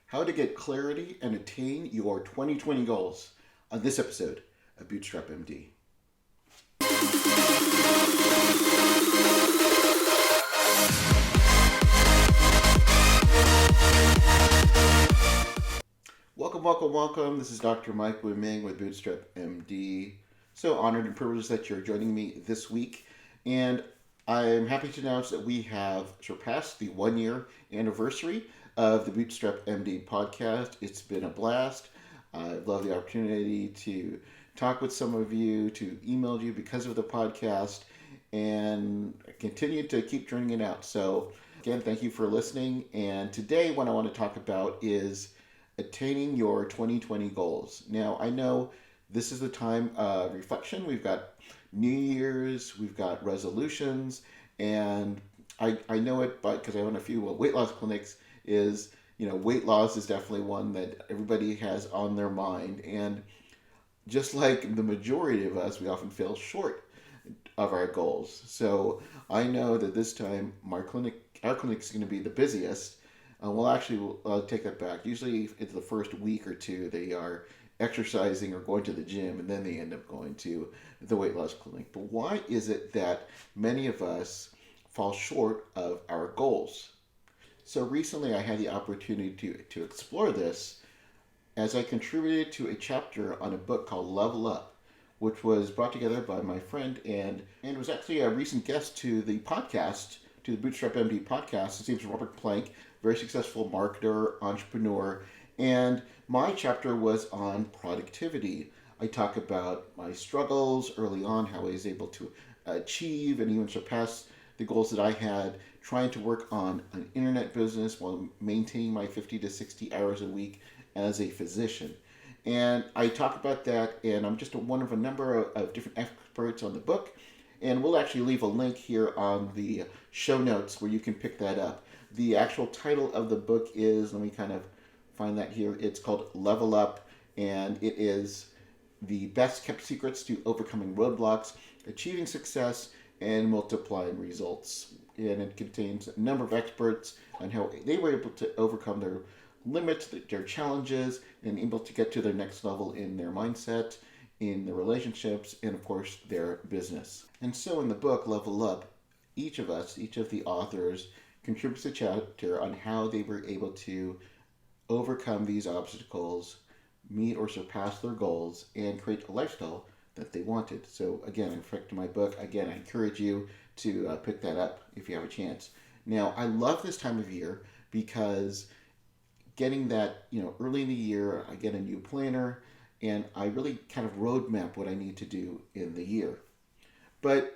how to get clarity and attain your 2020 goals on this episode of BootcampMD. Welcome. This is Dr. Mike Wu-Ming with BootcampMD. So honored and privileged that you're joining me this week. And I'm happy to announce that we have surpassed the 1 year anniversary of the BootcampMD podcast. It's been a blast. I've loved the opportunity to talk with some of you, to email you because of the podcast, and continue to keep turning it out. So again, thank you for listening. And today what I want to talk about is attaining your 2020 goals. Now, I know this is the time of reflection. We've got New Year's, we've got resolutions, and I know it because I own a few weight loss clinics. Weight loss is definitely one that everybody has on their mind. And just like the majority of us, we often fall short of our goals. So I know that this time our clinic is going to be the busiest. We'll take that back. Usually it's the first week or two they are exercising or going to the gym, and then they end up going to the weight loss clinic. But why is it that many of us fall short of our goals? So recently I had the opportunity to explore this as I contributed to a chapter on a book called Level Up, which was brought together by my friend and was actually a recent guest to the podcast, to the BootcampMD podcast. His name's Robert Plank, very successful marketer, entrepreneur, and my chapter was on productivity. I talk about my struggles early on, how I was able to achieve and even surpass the goals that I had trying to work on an internet business while maintaining my 50 to 60 hours a week as a physician. And I talk about that, and I'm just one of a number of different experts on the book. And we'll actually leave a link here on the show notes where you can pick that up. The actual title of the book is, let me kind of find that here, it's called Level Up, and it is the best kept secrets to overcoming roadblocks, achieving success, and multiplying results. And it contains a number of experts on how they were able to overcome their limits, their challenges, and able to get to their next level in their mindset, in their relationships, and of course their business. And so in the book Level Up, each of the authors, contributes a chapter on how they were able to overcome these obstacles, meet or surpass their goals, and create a lifestyle that they wanted. So again, in fact, to my book, again, I encourage you to pick that up if you have a chance. Now, I love this time of year because getting that, early in the year, I get a new planner and I really kind of roadmap what I need to do in the year. But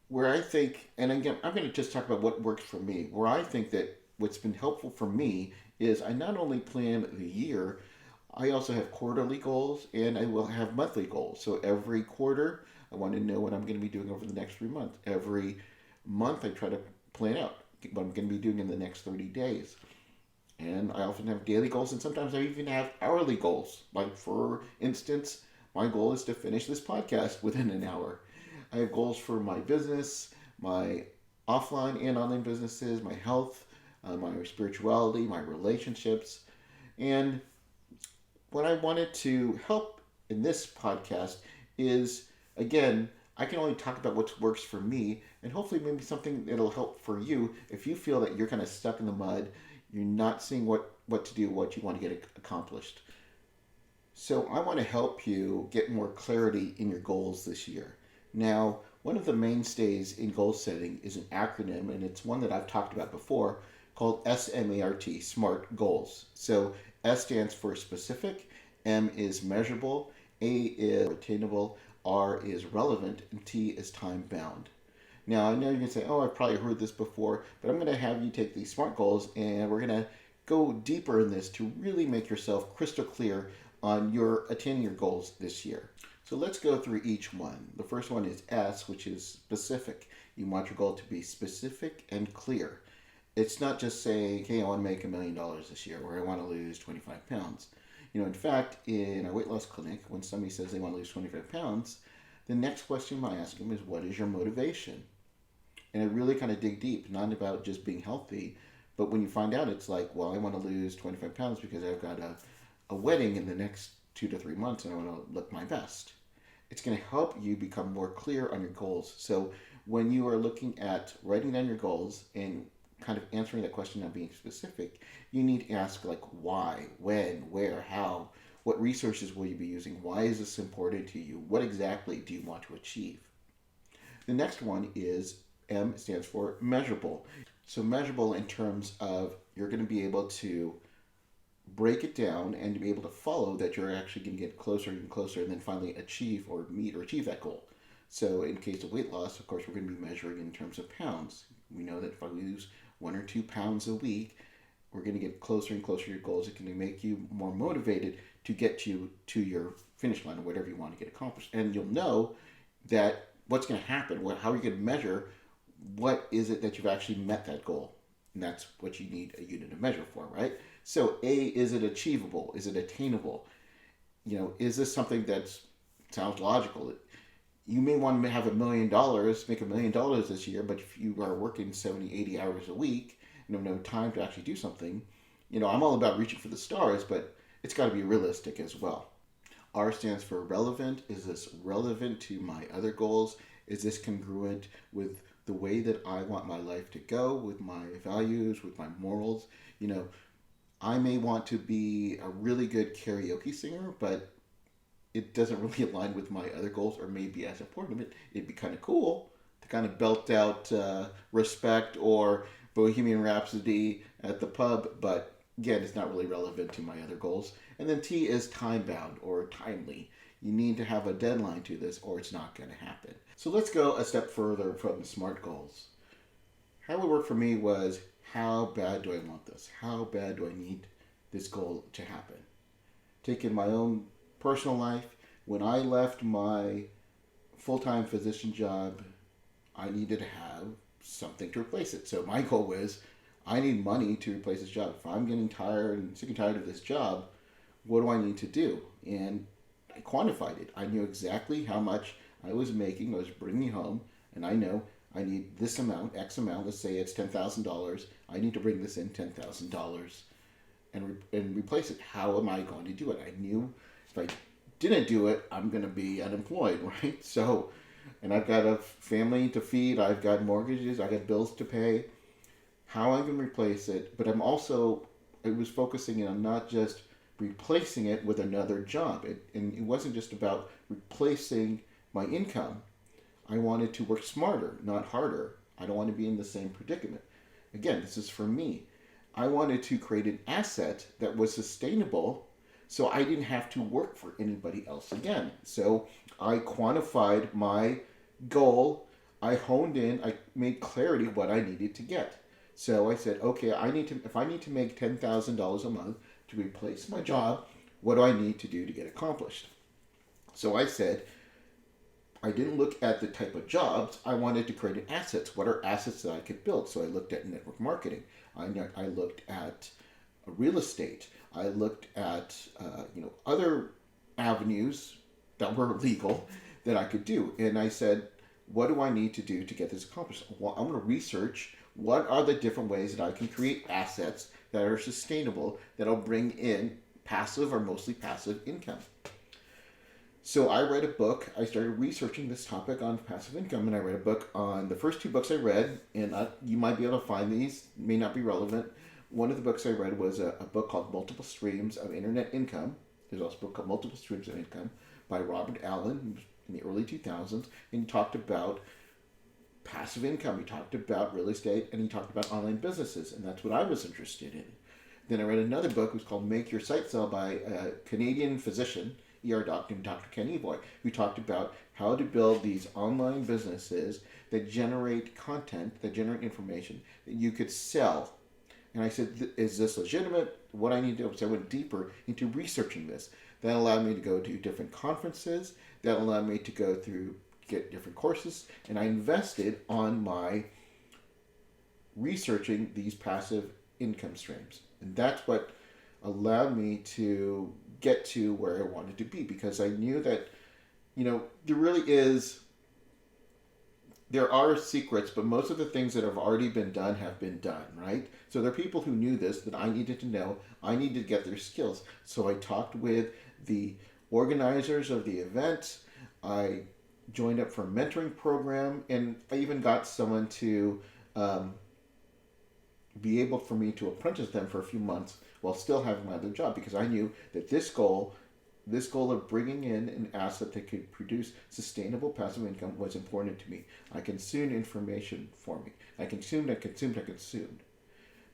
where I think, and again, I'm going to just talk about what works for me, where I think that what's been helpful for me is I not only plan the year, I also have quarterly goals and I will have monthly goals. So every quarter, I want to know what I'm going to be doing over the next 3 months. Every month, I try to plan out what I'm going to be doing in the next 30 days. And I often have daily goals, and sometimes I even have hourly goals. Like, for instance, my goal is to finish this podcast within an hour. I have goals for my business, my offline and online businesses, my health, my spirituality, my relationships. And what I wanted to help in this podcast is, again, I can only talk about what works for me, and hopefully maybe something that'll help for you if you feel that you're kind of stuck in the mud, you're not seeing what to do, what you want to get accomplished. So I want to help you get more clarity in your goals this year. Now, one of the mainstays in goal setting is an acronym, and it's one that I've talked about before, called SMART, SMART goals. So S stands for specific, M is measurable, A is attainable, R is relevant, and T is time bound. Now, I know you're going to say, oh, I've probably heard this before, but I'm going to have you take these SMART goals and we're going to go deeper in this to really make yourself crystal clear on your attaining your goals this year. So let's go through each one. The first one is S, which is specific. You want your goal to be specific and clear. It's not just saying, hey, I want to make $1 million this year, or I want to lose 25 pounds. In fact, in our weight loss clinic, when somebody says they want to lose 25 pounds, the next question I ask them is, what is your motivation? And I really kind of dig deep, not about just being healthy, But when you find out, it's like, well, I want to lose 25 pounds because I've got a wedding in the next 2 to 3 months and I want to look my best. It's going to help you become more clear on your goals. So when you are looking at writing down your goals and kind of answering that question and being specific, you need to ask like why, when, where, how, what resources will you be using? Why is this important to you? What exactly do you want to achieve? The next one is M stands for measurable. So measurable in terms of you're going to be able to break it down and to be able to follow that you're actually going to get closer and closer and then finally achieve or meet or achieve that goal. So in case of weight loss, of course, we're going to be measuring in terms of pounds. We know that if I lose 1 or 2 pounds a week, we're going to get closer and closer to your goals. It can make you more motivated to get you to your finish line or whatever you want to get accomplished. And you'll know that what's going to happen, how are you going to measure what is it that you've actually met that goal. And that's what you need a unit of measure for, right? So A, is it achievable? Is it attainable? Is this something that sounds logical? You may want to have $1 million, make $1 million this year, but if you are working 70, 80 hours a week and have no time to actually do something, I'm all about reaching for the stars, but it's got to be realistic as well. R stands for relevant. Is this relevant to my other goals? Is this congruent with the way that I want my life to go, with my values, with my morals? I may want to be a really good karaoke singer, but it doesn't really align with my other goals or maybe as important. It'd be kind of cool to kind of belt out Respect or Bohemian Rhapsody at the pub, but again, it's not really relevant to my other goals. And then T is time bound or timely. You need to have a deadline to this or it's not going to happen. So let's go a step further from SMART goals. How it worked for me was, how bad do I want this? How bad do I need this goal to happen? Taking my own personal life, when I left my full-time physician job, I needed to have something to replace it. So my goal was, I need money to replace this job. If I'm getting tired and sick and tired of this job, what do I need to do? And I quantified it. I knew exactly how much I was making, I was bringing home, and I know I need this amount, X amount. Let's say it's $10,000. I need to bring this in $10,000 and replace it. How am I going to do it? I knew if I didn't do it, I'm going to be unemployed, right? So, and I've got a family to feed. I've got mortgages. I got bills to pay. How I can replace it, but I was focusing on not just replacing it with another job. And it wasn't just about replacing my income. I wanted to work smarter, not harder. I don't want to be in the same predicament. Again, this is for me. I wanted to create an asset that was sustainable so I didn't have to work for anybody else again. So I quantified my goal. I honed in. I made clarity what I needed to get. So I said, okay, if I need to make $10,000 a month to replace my job, what do I need to do to get accomplished? So I said, I didn't look at the type of jobs. I wanted to create assets. What are assets that I could build? So I looked at network marketing. I looked at real estate. I looked at other avenues that were legal that I could do. And I said, what do I need to do to get this accomplished? Well, I'm going to research what are the different ways that I can create assets that are sustainable, that'll bring in passive or mostly passive income. So I read a book. I started researching this topic on passive income, and I read a book on the first 2 books I read, and you might be able to find these, may not be relevant. One of the books I read was a book called Multiple Streams of Internet Income. There's also a book called Multiple Streams of Income by Robert Allen in the early 2000s, and he talked about passive income. He talked about real estate, and he talked about online businesses, and that's what I was interested in. Then I read another book. It was called Make Your Site Sell by a Canadian physician, ER doctor, Dr. Ken Evoy, who talked about how to build these online businesses that generate content, that generate information that you could sell. And I said, is this legitimate? What I need to do? So I went deeper into researching this. That allowed me to go to different conferences. That allowed me to get different courses. And I invested on my researching these passive income streams. And that's what allowed me to get to where I wanted to be, because I knew that, there really is there are secrets, but most of the things that have already been done have been done, right? So there are people who knew this that I needed to know. I needed to get their skills. So I talked with the organizers of the event. I joined up for a mentoring program, and I even got someone to um, be able for me to apprentice them for a few months while still having my other job, because I knew that this goal of bringing in an asset that could produce sustainable passive income was important to me. I consumed information for me. I consumed.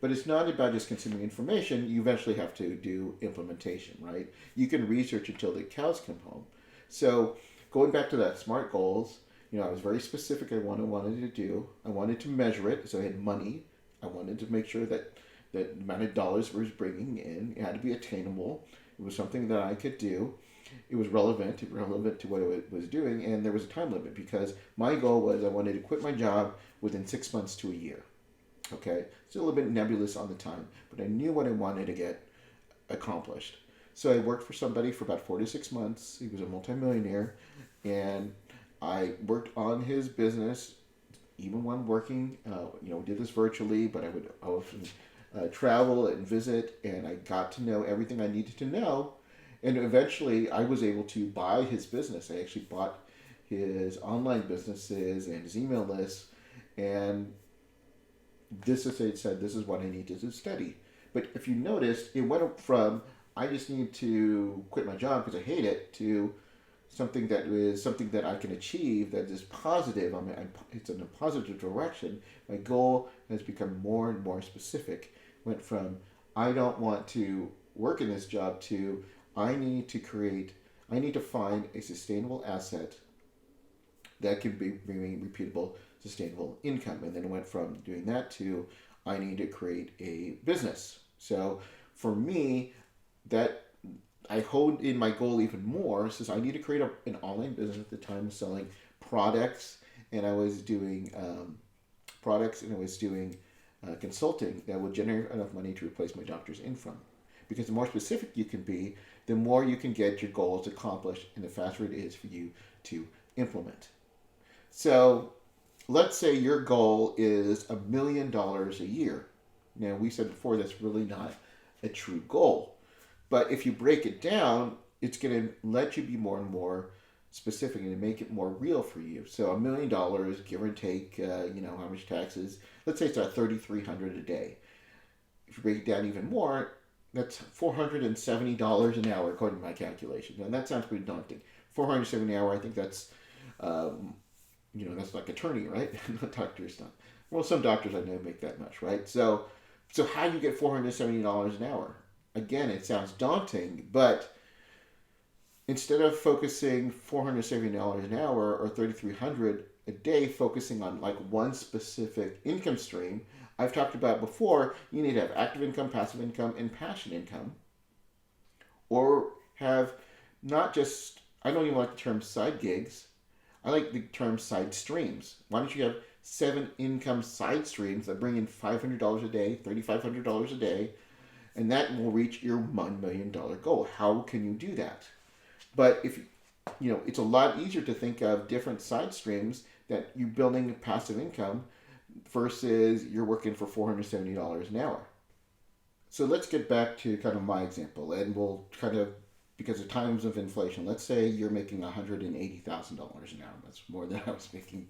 But it's not about just consuming information. You eventually have to do implementation, right? You can research until the cows come home. So going back to that SMART goals, I was very specific on what I wanted to do. I wanted to measure it, so I had money. I wanted to make sure that the amount of dollars we was bringing in, it had to be attainable. It was something that I could do. It was relevant to what I was doing, and there was a time limit because my goal was I wanted to quit my job within 6 months to a year. Okay, still a little bit nebulous on the time, but I knew what I wanted to get accomplished. So I worked for somebody for about 4 to 6 months. He was a multimillionaire, and I worked on his business even when working. Did this virtually, but I would often travel and visit, and I got to know everything I needed to know. And eventually, I was able to buy his business. I actually bought his online businesses and his email lists, and this is it said this is what I needed to study. But if you noticed, it went from I just need to quit my job because I hate it to something that I can achieve that is positive. It's in a positive direction. My goal has become more and more specific. Went from I don't want to work in this job to I need to find a sustainable asset that can bring me repeatable, sustainable income. And then it went from doing that to I need to create a business. So for me, that I honed in my goal even more, since I need to create an online business at the time selling products, and I was doing consulting that would generate enough money to replace my doctor's income. Because the more specific you can be, the more you can get your goals accomplished, and the faster it is for you to implement. So let's say your goal is $1 million a year. Now, we said before that's really not a true goal. But if you break it down, it's going to let you be more and more specific and make it more real for you. So $1 million, give or take, how much taxes. Let's say it's at $3,300 a day. If you break it down even more, that's $470 an hour according to my calculations. And that sounds pretty daunting. $470 an hour, I think that's, that's like attorney, right? Not doctor's not. Well, some doctors I know make that much, right? So how do you get $470 an hour? Again, it sounds daunting, but instead of focusing $470 an hour or $3,300 a day, focusing on like one specific income stream, I've talked about before, you need to have active income, passive income, and passion income. Or have not just, I don't even like the term side gigs, I like the term side streams. Why don't you have 7 income side streams that bring in $500 a day, $3,500 a day, and that will reach your $1 million goal. How can you do that? But it's a lot easier to think of different side streams that you're building passive income versus you're working for $470 an hour. So let's get back to kind of my example, and we'll kind of, because of times of inflation, let's say you're making $180,000 an hour. That's more than I was making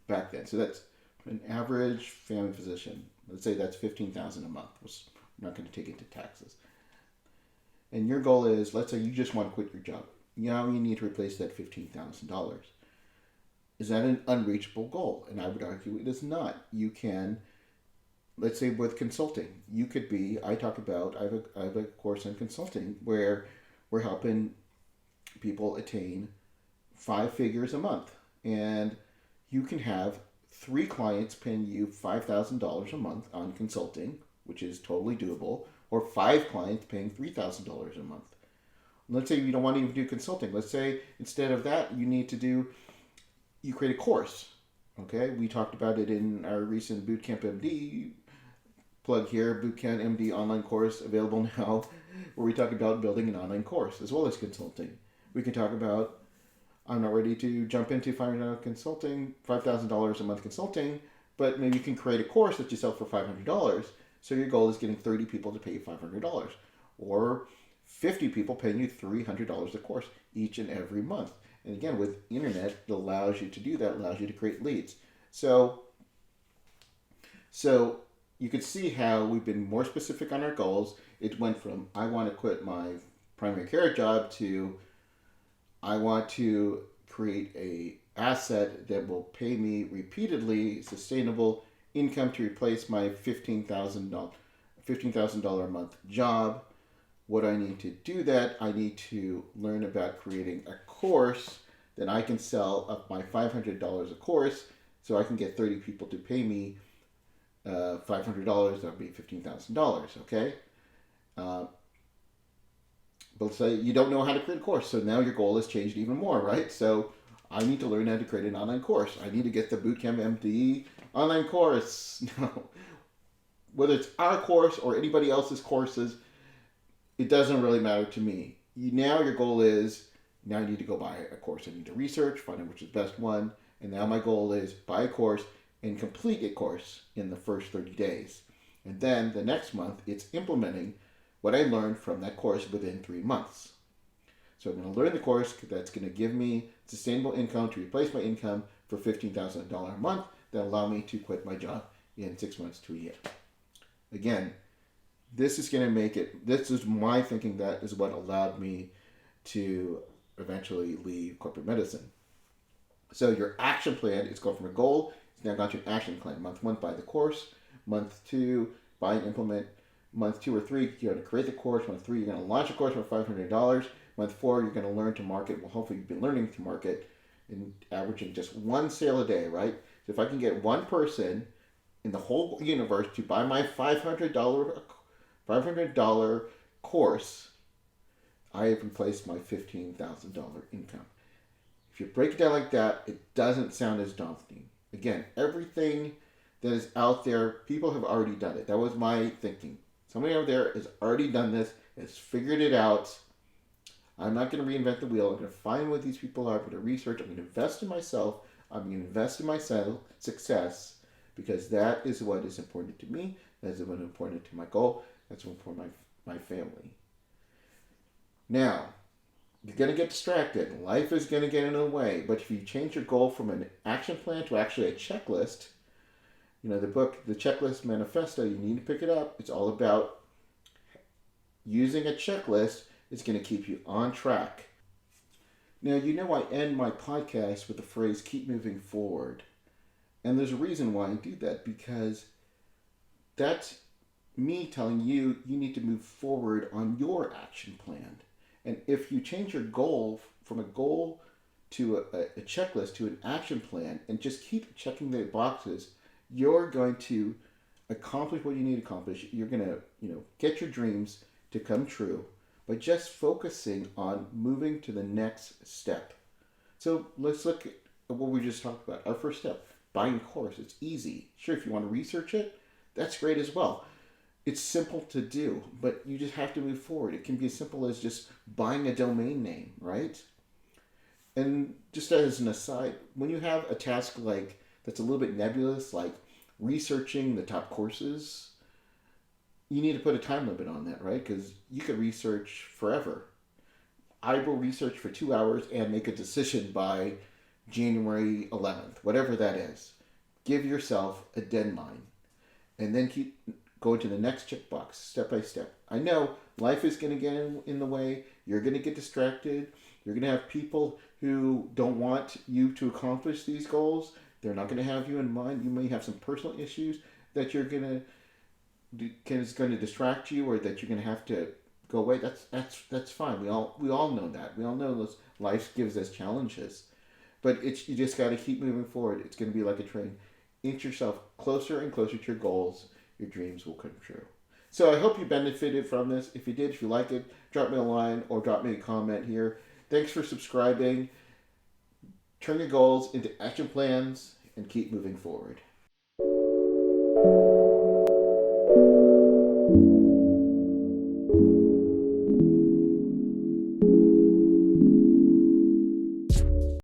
back then. So that's an average family physician. Let's say that's $15,000 a month. I'm not going to take into taxes. And your goal is, let's say you just want to quit your job. Now you need to replace that $15,000. Is that an unreachable goal? And I would argue it is not. You can, let's say with consulting, you could be, I have a course on consulting where we're helping people attain 5 figures a month. And you can have 3 clients paying you $5,000 a month on consulting, which is totally doable, or 5 clients paying $3,000 a month. Let's say you don't want to even do consulting. Let's say instead of that, you create a course. Okay, we talked about it in our recent BootcampMD plug here, BootcampMD online course available now, where we talk about building an online course as well as consulting. We can talk about I'm not ready to jump into $5,000 a month consulting, but maybe you can create a course that you sell for $500. So your goal is getting 30 people to pay you $500, or 50 people paying you $300 a course each and every month. And again, with internet, it allows you to do that, allows you to create leads. So you could see how we've been more specific on our goals. It went from I want to quit my primary care job to I want to create a asset that will pay me repeatedly sustainable income to replace my $15,000 a month job. What I need to do that, I need to learn about creating a course that I can sell up my $500 a course, so I can get 30 people to pay me $500. That would be $15,000. Okay. But say you don't know how to create a course, so now your goal has changed even more, right? So I need to learn how to create an online course. I need to get the BootcampMD online course. No, whether it's our course or anybody else's courses, it doesn't really matter to me. Now your goal is, now I need to go buy a course. I need to research, find out which is the best one, and now my goal is buy a course and complete a course in the first 30 days. And then the next month, it's implementing what I learned from that course within 3 months. So I'm going to learn the course that's going to give me sustainable income to replace my income for $15,000 a month that allow me to quit my job in 6 months to a year. Again, this is going to make it, this is my thinking, that is what allowed me to eventually leave corporate medicine. So your action plan is going from a goal, it's now gone to an action plan. Month 1, buy the course. Month 2, buy and implement. Month 2 or 3, you're going to create the course. Month 3, you're going to launch a course for $500. Month 4, you're going to learn to market. Well, hopefully you've been learning to market and averaging just one sale a day, right? So if I can get one person in the whole universe to buy my $500 course, I have replaced my $15,000 income. If you break it down like that, it doesn't sound as daunting. Again, everything that is out there, people have already done it. That was my thinking. Somebody out there has already done this, has figured it out. I'm not going to reinvent the wheel. I'm going to find what these people are. I'm going to research. I'm going to invest in myself. I'm going to invest in my success, because that is what is important to me. That is what is important to my goal. That's what important to my family. Now, you're going to get distracted. Life is going to get in the way. But if you change your goal from an action plan to actually a checklist, the book, The Checklist Manifesto, you need to pick it up. It's all about using a checklist. It's going to keep you on track. Now, I end my podcast with the phrase, keep moving forward. And there's a reason why I do that, because that's me telling you, you need to move forward on your action plan. And if you change your goal from a goal to a checklist to an action plan and just keep checking the boxes, you're going to accomplish what you need to accomplish. You're going to, get your dreams to come true by just focusing on moving to the next step. So let's look at what we just talked about. Our first step, buying a course. It's easy. Sure, if you want to research it, that's great as well. It's simple to do, but you just have to move forward. It can be as simple as just buying a domain name, right? And just as an aside, when you have a task like that's a little bit nebulous, like researching the top courses, you need to put a time limit on that, right? Because you could research forever. I will research for 2 hours and make a decision by January 11th, whatever that is. Give yourself a deadline, and then keep going to the next checkbox, step by step. I know life is going to get in the way. You're going to get distracted. You're going to have people who don't want you to accomplish these goals. They're not going to have you in mind. You may have some personal issues that is going to distract you, or that you're going to have to go away. That's fine. We all know that. We all know that life gives us challenges, but you just got to keep moving forward. It's going to be like a train. Inch yourself closer and closer to your goals. Your dreams will come true. So I hope you benefited from this. If you did, if you like it, drop me a line or drop me a comment here. Thanks for subscribing. Turn your goals into action plans and keep moving forward.